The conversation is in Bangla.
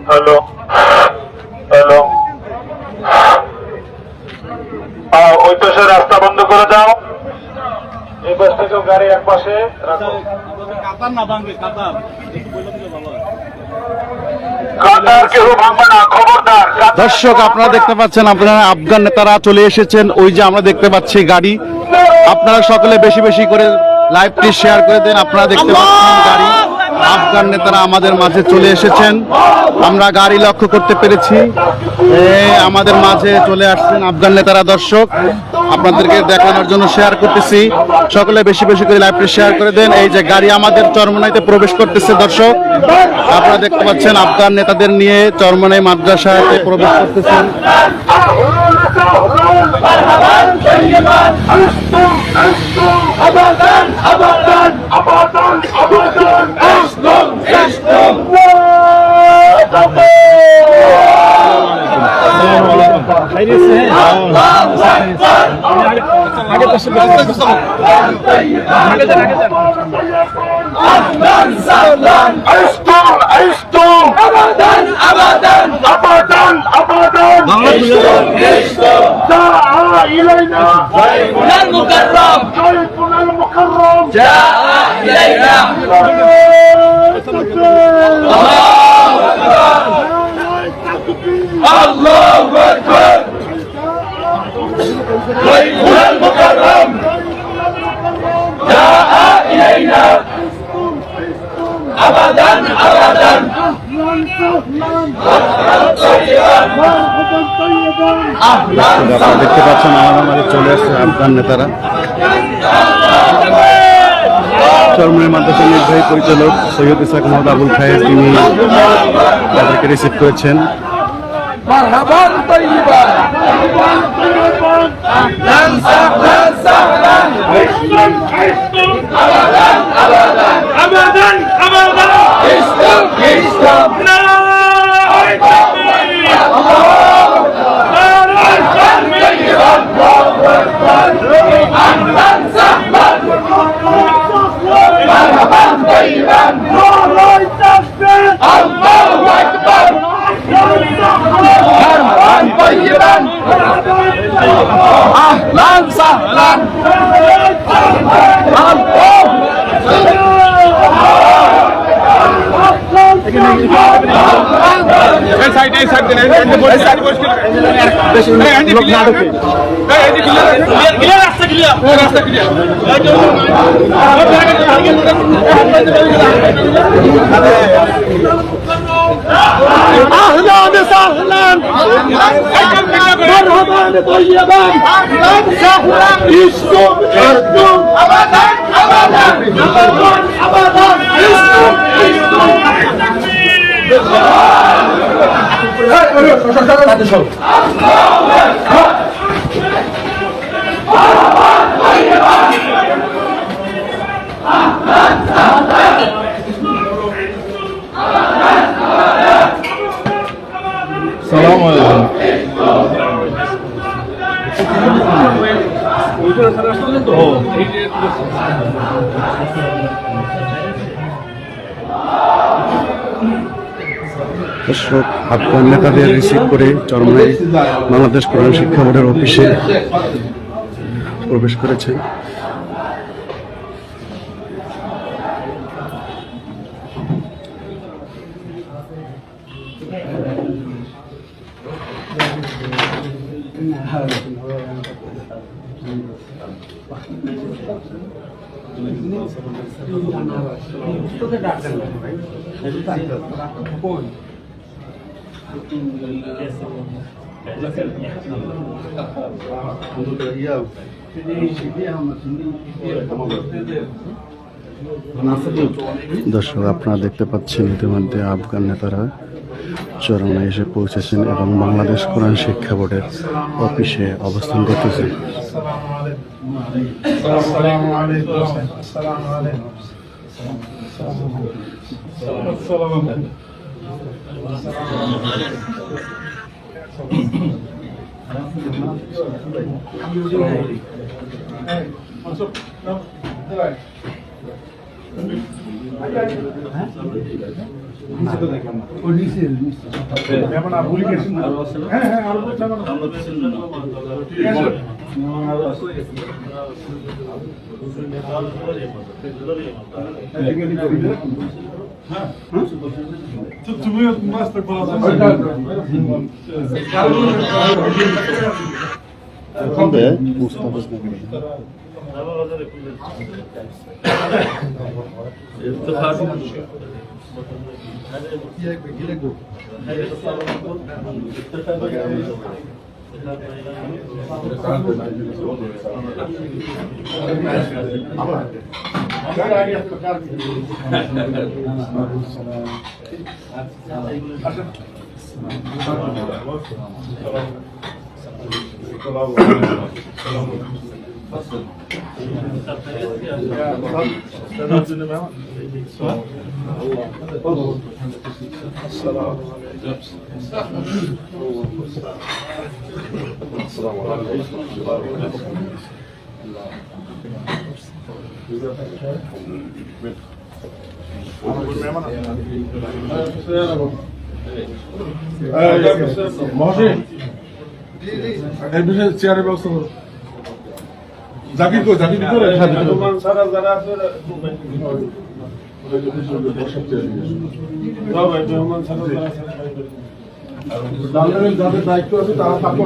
হ্যালো হ্যালো, ওই পাশে রাস্তা বন্ধ করে দাও। এই পাশ থেকেও গাড়ি এক পাশে রাখো। দর্শক আপনারা দেখতে পাচ্ছেন, আপনারা আফগান নেতারা চলে এসেছেন। ওই যে আমরা দেখতে পাচ্ছি গাড়ি। আপনারা সকলে বেশি বেশি করে লাইভটি শেয়ার করে দেন। আপনারা দেখতে পাচ্ছেন গাড়ি, আফগান নেতারা আমাদের মাঝে চলে এসেছেন। আমরা গাড়ি লক্ষ্য করতে পেরেছি, আমাদের মাঝে চলে আসছেন আফগান নেতারা। দর্শক আপনাদেরকে দেখানোর জন্য শেয়ার করতেছি, সকলে বেশি বেশি করে লাইভটি শেয়ার করে দেন। এই যে গাড়ি আমাদের চরমনাইতে প্রবেশ করতেছে। দর্শক আপনারা দেখতে পাচ্ছেন আফগান নেতাদের নিয়ে চরমনাই মাদ্রাসাতে প্রবেশ করতেছেন। দেখতে পাচ্ছেন আমাদের মাঝে চলে আসছে আফগান নেতারা। চরমনাই মাদ্রাসার নির্বাহী পরিচালক সৈয়দ ইসহাক মোহাম্মদ আবুল খায়ের তিনি তাদেরকে রিসিভ করেছেন। দর্শক আফগান নেতাদের রিসিভ করে চরমনাই বাংলাদেশ কোরআন শিক্ষা বোর্ডের অফিসে প্রবেশ করেছেন। দর্শক আপনারা দেখতে পাচ্ছেন ইতিমধ্যে আফগান নেতারা চরমনাই এসে পৌঁছেছেন এবং বাংলাদেশ কোরআন শিক্ষা বোর্ডের অফিসে অবস্থান করতেছেন। চেয়ারের ব্যবস্থা করো জাকির কো জাকির ভিতরে সারা যারা আছে যাদের দায়িত্ব আছে তারা থাকবো